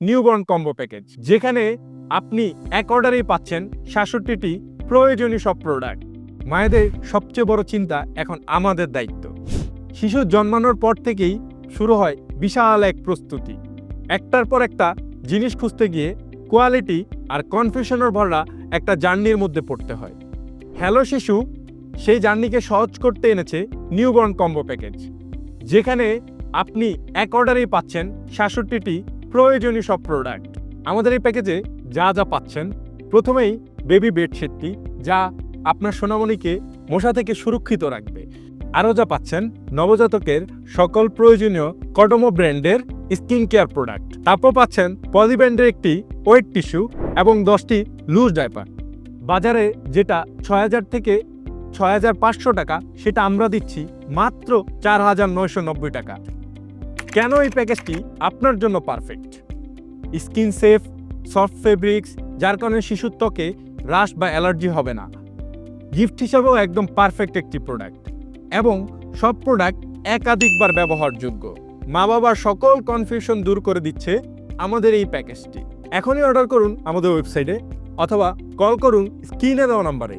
Newborn combo package, যেখানে আপনি এক অর্ডারেই পাচ্ছেন ৬৭টি প্রয়োজনীয় সব প্রোডাক্ট। মায়েদের সবচেয়ে বড় চিন্তা এখন আমাদের দায়িত্ব। শিশু জন্মানোর পর থেকেই শুরু হয় বিশাল এক প্রস্তুতি। একটার পর একটা জিনিস খুঁজতে গিয়ে কোয়ালিটি আর কনফিউশনের ভরা একটা জার্নির মধ্যে পড়তে হয়। হ্যালো শিশু সেই জার্নিকে সহজ করতে এনেছে নিউবর্ন কম্বো প্যাকেজ, যেখানে আপনি এক অর্ডারেই পাচ্ছেন ৬৭টি প্রয়োজনীয় সব প্রোডাক্ট। আমাদের এই প্যাকেজে যা যা পাচ্ছেন, প্রথমেই বেবি বেডশিটটি, যা আপনার সোনামণিকে মশা থেকে সুরক্ষিত রাখবে। আরও যা পাচ্ছেন নবজাতকের সকল প্রয়োজনীয় কডোমো ব্র্যান্ডের স্কিন কেয়ার প্রোডাক্ট। তারপর পাচ্ছেন পলিব্র্যান্ডের একটি ওয়েট টিস্যু এবং 10টি লুজ ডাইপার। বাজারে যেটা ৬,০০০ থেকে ৬,৫০০ টাকা, সেটা আমরা দিচ্ছি মাত্র ৪,৯৯০ টাকা। কেন এই প্যাকেজটি আপনার জন্য perfect? Skin safe, soft fabrics, যার কারণে শিশুর ত্বকে রাশ বা অ্যালার্জি হবে না। গিফট হিসাবেও একদম পারফেক্ট একটি প্রোডাক্ট, এবং সব প্রোডাক্ট একাধিকবার ব্যবহারযোগ্য। মা বাবার সকল কনফিউশন দূর করে দিচ্ছে আমাদের এই প্যাকেজটি। এখনই অর্ডার করুন আমাদের ওয়েবসাইটে, অথবা কল করুন স্ক্রিনে দেওয়া নম্বরে।